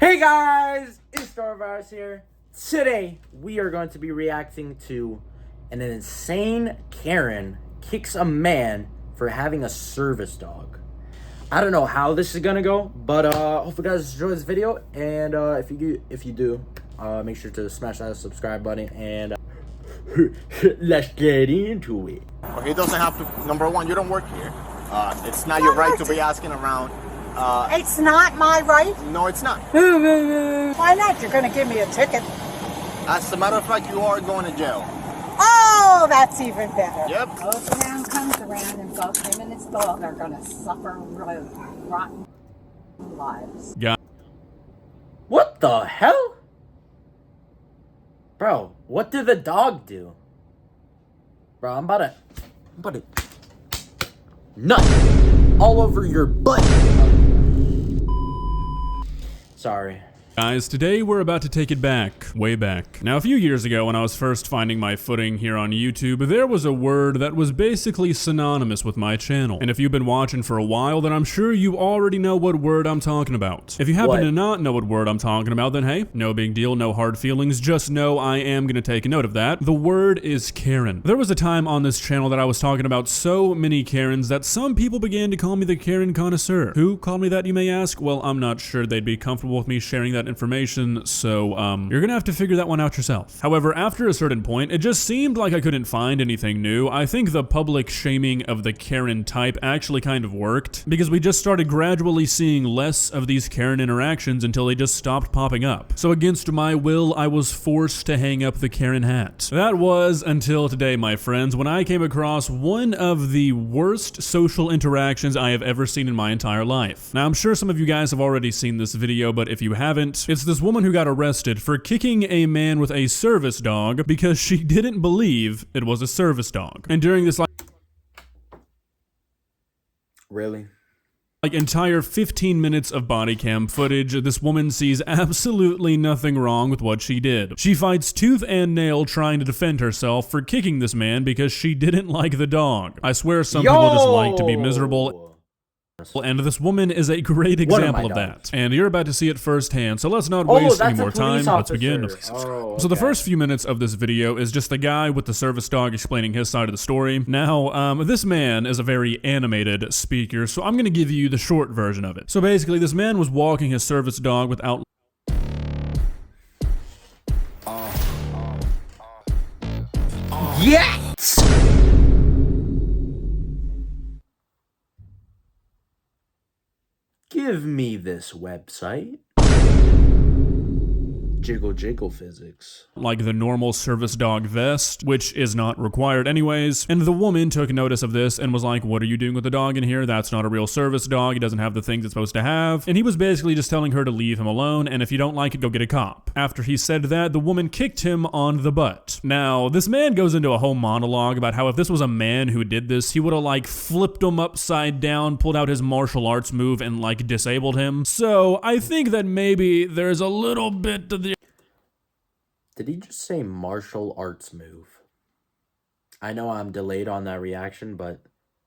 Hey guys, it's Starvirus here. Today, we are going to be reacting to an insane Karen kicks a man for having a service dog. I don't know how this is gonna go, but hope you guys enjoy this video, and if you do, make sure to smash that subscribe button, and let's get into it. Well, he doesn't have to. Number one, you don't work here. It's not your right to be asking around. It's not my right? No, it's not. Why not? You're going to give me a ticket. As a matter of fact, you are going to jail. Oh, that's even better. Yep. Goes around, comes around, and both him and his dog are going to suffer rotten lives. Yeah. What the hell? Bro, what did the dog do? Bro, I'm about to nut all over your butt. Sorry. Guys, today we're about to take it back, way back. Now, a few years ago when I was first finding my footing here on YouTube, there was a word that was basically synonymous with my channel. And if you've been watching for a while, then I'm sure you already know what word I'm talking about. If you happen to not know what word I'm talking about, then hey, no big deal, no hard feelings, just know I am gonna take a note of that. The word is Karen. There was a time on this channel that I was talking about so many Karens that some people began to call me the Karen connoisseur. Who called me that, you may ask? Well, I'm not sure they'd be comfortable with me sharing that information, so you're gonna have to figure that one out yourself. However, after a certain point, it just seemed like I couldn't find anything new. I think the public shaming of the Karen type actually kind of worked, because we just started gradually seeing less of these Karen interactions until they just stopped popping up. So against my will, I was forced to hang up the Karen hat. That was until today, my friends, when I came across one of the worst social interactions I have ever seen in my entire life. Now, I'm sure some of you guys have already seen this video, but if you haven't, it's this woman who got arrested for kicking a man with a service dog because she didn't believe it was a service dog. And during this entire 15 minutes of body cam footage, this woman sees absolutely nothing wrong with what she did. She fights tooth and nail trying to defend herself for kicking this man because she didn't like the dog. I swear some people just like to be miserable. And this woman is a great example of that. And you're about to see it firsthand, so let's not waste any more time. Let's begin. So the first few minutes of this video is just the guy with the service dog explaining his side of the story. Now, this man is a very animated speaker, so I'm gonna give you the short version of it. So basically, this man was walking his service dog without... Yes! Give me this website. Jiggle jiggle physics. Like the normal service dog vest, which is not required anyways. And the woman took notice of this and was like, what are you doing with the dog in here? That's not a real service dog. He doesn't have the things it's supposed to have. And he was basically just telling her to leave him alone, and if you don't like it, go get a cop. After he said that, the woman kicked him on the butt. Now, this man goes into a whole monologue about how if this was a man who did this, he would have like flipped him upside down, pulled out his martial arts move, and like disabled him. So I think that maybe there's a little bit to the... Did he just say martial arts move? I know I'm delayed on that reaction, but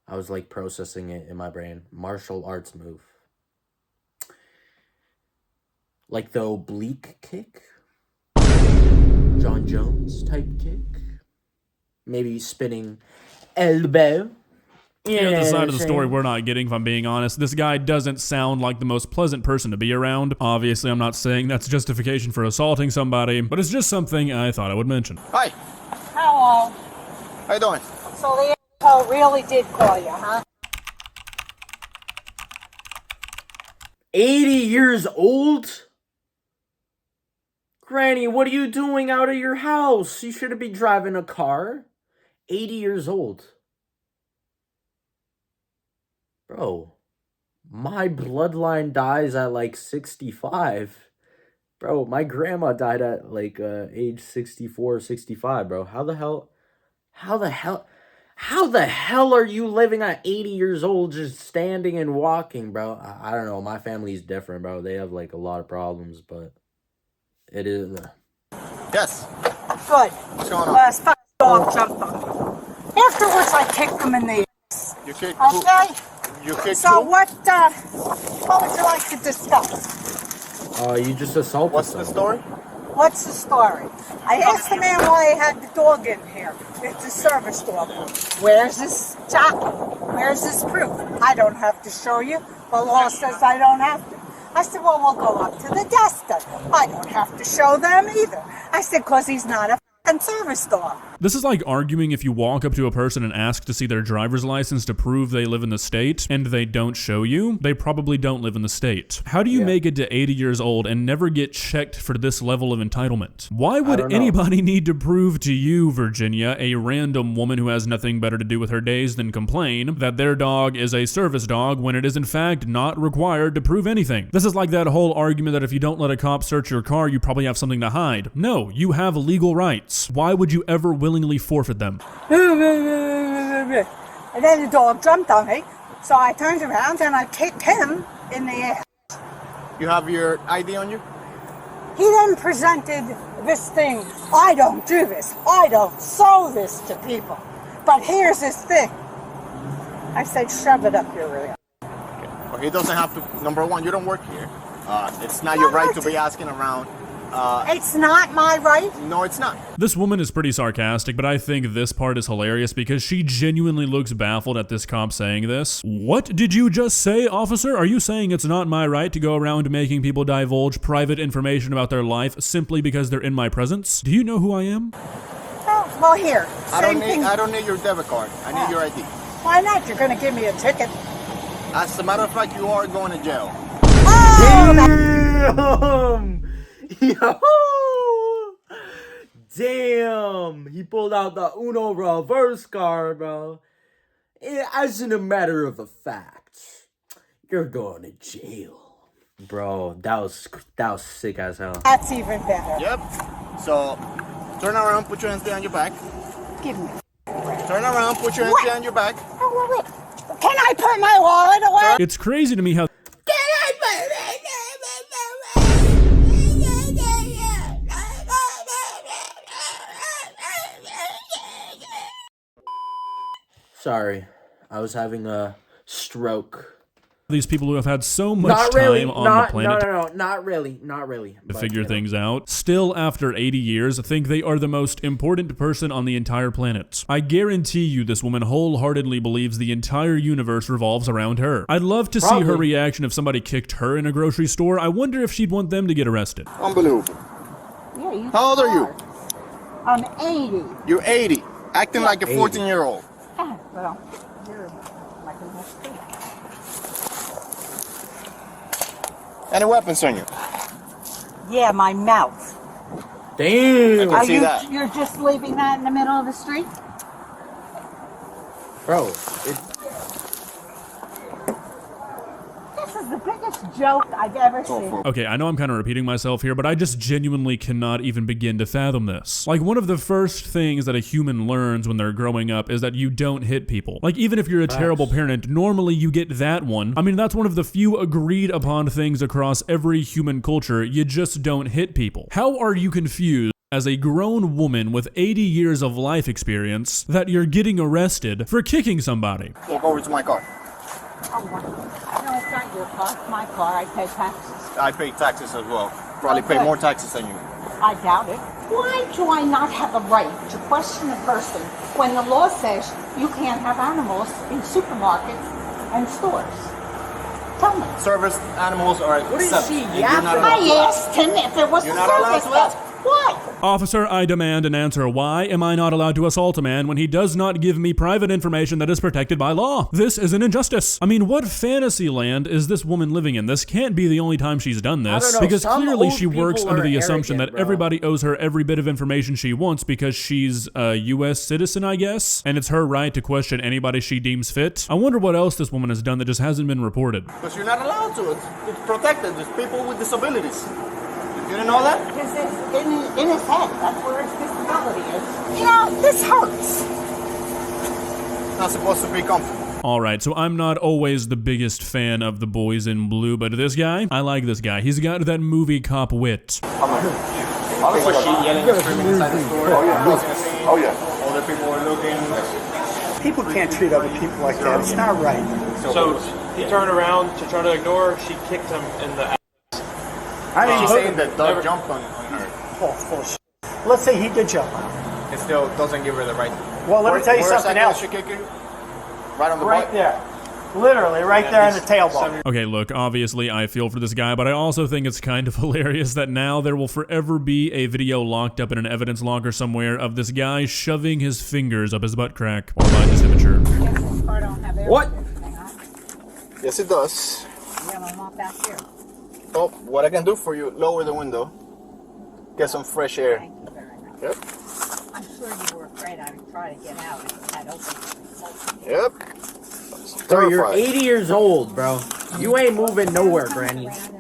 I was like processing it in my brain. Martial arts move. Like the oblique kick? John Jones type kick? Maybe spinning elbow? Here's the side of the story we're not getting, if I'm being honest. This guy doesn't sound like the most pleasant person to be around. Obviously, I'm not saying that's justification for assaulting somebody, but it's just something I thought I would mention. Hi. Hello. How you doing? So the asshole really did call you, huh? 80 years old? Granny, what are you doing out of your house? You shouldn't be driving a car. 80 years old. Bro, my bloodline dies at like 65. Bro, my grandma died at like age 64, 65, bro. How the hell are you living at 80 years old just standing and walking, bro? I don't know. My family's different, bro. They have like a lot of problems, but it is. Yes. Good. What's going on? Last fucking dog jumped on me. Afterwards, I kicked him in the ass. You kicked okay? You kicked So who? what would you like to discuss? You just assaulted What's the story? What's the story? I asked the man why he had the dog in here. It's a service dog. Where's this document? Where's this proof? I don't have to show you. The law says I don't have to. I said, well, we'll go up to the desk then. I don't have to show them either. I said, because he's not a f***ing service dog. This is like arguing if you walk up to a person and ask to see their driver's license to prove they live in the state, and they don't show you, they probably don't live in the state. How do you make it to 80 years old and never get checked for this level of entitlement? Why would anybody need to prove to you, Virginia, a random woman who has nothing better to do with her days than complain, that their dog is a service dog when it is in fact not required to prove anything? This is like that whole argument that if you don't let a cop search your car, you probably have something to hide. No, you have legal rights. Why would you ever willingly forfeit them? And then the dog jumped on me, so I turned around and I kicked him in the ass. You have your ID on you? He then presented this thing. I don't do this. I don't sow this to people. But here's this thing. I said, shove it up your rear. Well, he doesn't have to. Number one, you don't work here. It's not your right to be asking around. It's not my right. No, it's not. This woman is pretty sarcastic, but I think this part is hilarious because she genuinely looks baffled at this cop saying this. What did you just say, officer? Are you saying it's not my right to go around making people divulge private information about their life simply because they're in my presence? Do you know who I am? Oh, well, here. I don't need your debit card. I need your ID. Why not? You're going to give me a ticket. As a matter of fact, you are going to jail. Damn! Yo! Damn! He pulled out the Uno reverse card, bro. As in a matter of a fact, you're going to jail. Bro, that was sick as hell. That's even better. Yep. So, turn around, put your hands behind your back. Give me. Turn around, put your hands behind your back. Oh, wait. Can I put my wallet away? It's crazy to me how Sorry, I was having a stroke. these people who have had so much time on the planet not really, to figure things out, still after 80 years think they are the most important person on the entire planet. I guarantee you this woman wholeheartedly believes the entire universe revolves around her. I'd love to see her reaction if somebody kicked her in a grocery store. I wonder if she'd want them to get arrested. Unbelievable. Yeah, you How old are you? I'm 80. You're 80. Acting like a 14-year-old. Ah, well, you're like a little kid. Any weapons on you? Yeah, my mouth. Damn! I can see that. You're just leaving that in the middle of the street? Bro, This is the biggest joke I've ever seen. Okay, I know I'm kind of repeating myself here, but I just genuinely cannot even begin to fathom this. Like, one of the first things that a human learns when they're growing up is that you don't hit people. Like, even if you're a terrible parent, normally you get that one. I mean, that's one of the few agreed upon things across every human culture. You just don't hit people. How are you confused as a grown woman with 80 years of life experience that you're getting arrested for kicking somebody? Walk over to my car. Oh, no, it's not your car. It's my car. I pay taxes. I pay taxes as well. Probably pay more taxes than you. I doubt it. Why do I not have a right to question a person when the law says you can't have animals in supermarkets and stores? Tell me. Service animals are accepted. I asked him if it was a service dog. Why? Officer, I demand an answer. Why am I not allowed to assault a man when he does not give me private information that is protected by law? This is an injustice. I mean, what fantasy land is this woman living in? This can't be the only time she's done this, because clearly she works under the assumption that everybody owes her every bit of information she wants because she's a U.S. citizen, I guess, and it's her right to question anybody she deems fit. I wonder what else this woman has done that just hasn't been reported. Because you're not allowed to. It's protected. There's people with disabilities. You didn't know that? Because it's in his head. That's where his disability is. You know, this hurts. It's not supposed to be comfortable. Alright, so I'm not always the biggest fan of the boys in blue, but this guy, I like this guy. He's got that movie cop wit. Was she yelling and screaming inside the store? Oh, yeah. Other people were looking. People can't treat other people like that. It's not right. So he turned around to try to ignore her. She kicked him in the ass. I didn't She's put saying it. that dog jumped on her. Oh, full of shit. Let's say he did jump. It still doesn't give her the right. Well, let me tell you Where something exactly else. did she kick her? Right on the Right butt? there. Literally, right there in the tailbone. Okay, look, obviously I feel for this guy, but I also think it's kind of hilarious that now there will forever be a video locked up in an evidence locker somewhere of this guy shoving his fingers up his butt crack while behind this immature. What? Yes, it does. Yeah, I'm not back here. Oh, what I can do for you, lower the window. Get some fresh air. Thank you very much. Yep. I'm sure you were afraid I would try to get out if you had opened. Yep. Bro, you're Terrified. 80 years old, bro. You ain't moving nowhere, Granny. Him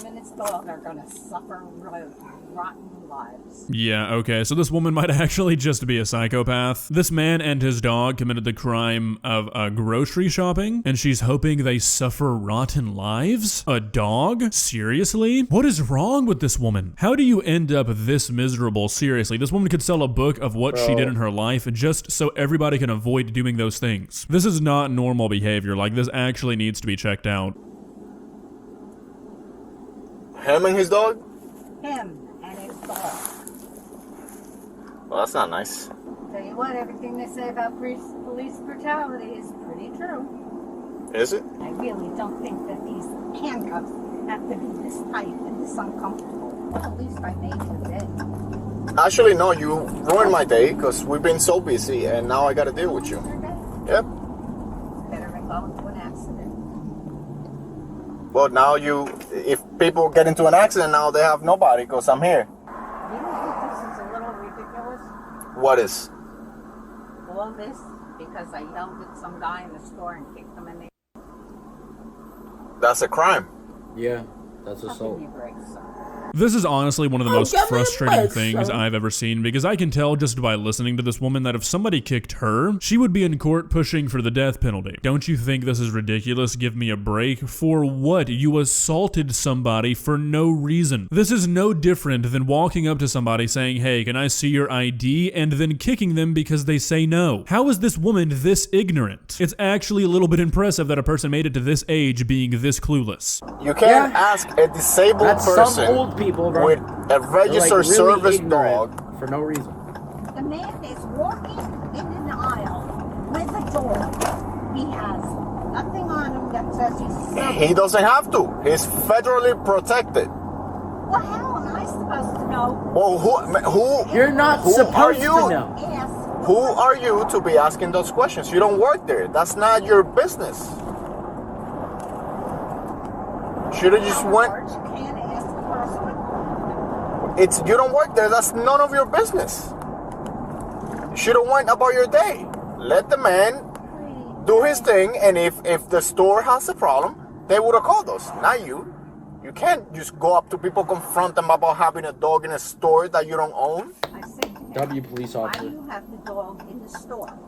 and his dog are gonna suffer rotten lives. Yeah, okay, so this woman might actually just be a psychopath. This man and his dog committed the crime of grocery shopping, and she's hoping they suffer rotten lives? A dog? Seriously? What is wrong with this woman? How do you end up this miserable? Seriously, this woman could sell a book of what she did in her life just so everybody can avoid doing those things. This is not normal behavior. Like, this actually needs to be checked out. Him and his dog? Him and his dog. Well, that's not nice. Tell you what, everything they say about police brutality is pretty true. Is it? I really don't think that these handcuffs have to be this tight and this uncomfortable. Well, at least I made your day. Actually, no, you ruined my day because we've been so busy and now I gotta deal with you. Yep. Better than going to an accident. Well, now if people get into an accident now, they have nobody because I'm here. You don't think this is a little ridiculous? What is? All this because I yelled at some guy in the store and kicked him in the... That's a crime. Yeah, that's How assault. can you break so? This is honestly one of the most give me a frustrating break, things son. I've ever seen, because I can tell just by listening to this woman that if somebody kicked her, she would be in court pushing for the death penalty. Don't you think this is ridiculous? Give me a break. For what? You assaulted somebody for no reason. This is no different than walking up to somebody saying, hey, can I see your ID? And then kicking them because they say no. How is this woman this ignorant? It's actually a little bit impressive that a person made it to this age being this clueless. You can't Yeah. ask a disabled That's person some old people, bro. with a They're, like, registered really service ignorant dog. for no reason. The man is walking in an aisle with a dog. He has nothing on him that says he's... He doesn't have to. He's federally protected. Well, how am I supposed to know? Well, who? You're not Who are supposed you? to know. Yes. Who are you to be asking those questions? You don't work there. That's not your business. Should have just went. You can't ask the person. You don't work there. That's none of your business. You should have went about your day. Let the man do his thing, and if the store has a problem, they would have called us, not you. You can't just go up to people, confront them about having a dog in a store that you don't own. I said to him, W police why officer. do you have the dog in the store?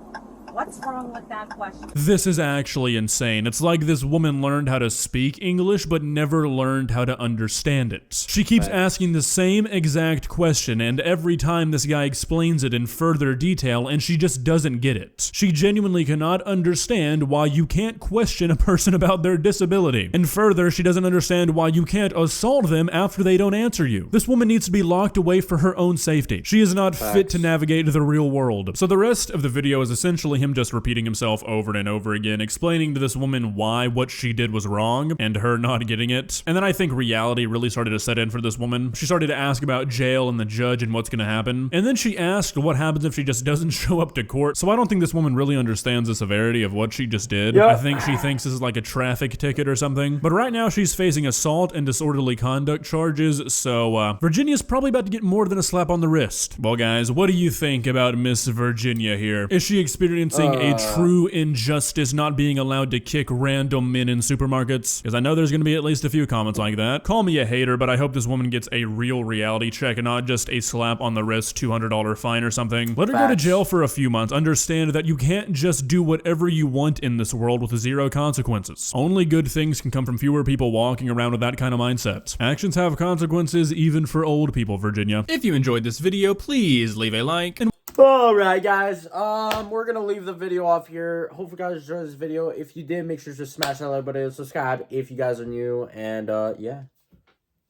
What's wrong with that question? This is actually insane. It's like this woman learned how to speak English but never learned how to understand it. She keeps asking the same exact question, and every time this guy explains it in further detail, and she just doesn't get it. She genuinely cannot understand why you can't question a person about their disability. And further, she doesn't understand why you can't assault them after they don't answer you. This woman needs to be locked away for her own safety. She is not fit to navigate the real world. So the rest of the video is essentially him just repeating himself over and over again, explaining to this woman why what she did was wrong and her not getting it. And then I think reality really started to set in for this woman. She started to ask about jail and the judge and what's gonna happen. And then she asked what happens if she just doesn't show up to court. So I don't think this woman really understands the severity of what she just did. Yep. I think she thinks this is like a traffic ticket or something. But right now she's facing assault and disorderly conduct charges, so Virginia's probably about to get more than a slap on the wrist. Well guys, what do you think about Miss Virginia here? Is she experiencing a true injustice not being allowed to kick random men in supermarkets? Because I know there's going to be at least a few comments like that. Call me a hater, but I hope this woman gets a real reality check and not just a slap on the wrist, $200 fine or something. Let her go to jail for a few months. Understand that you can't just do whatever you want in this world with zero consequences. Only good things can come from fewer people walking around with that kind of mindset. Actions have consequences even for old people, Virginia. If you enjoyed this video, please leave a like and Alright guys, we're gonna leave the video off here. Hopefully you guys enjoyed this video. If you did, make sure to smash that like button and subscribe if you guys are new, and yeah.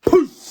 Peace!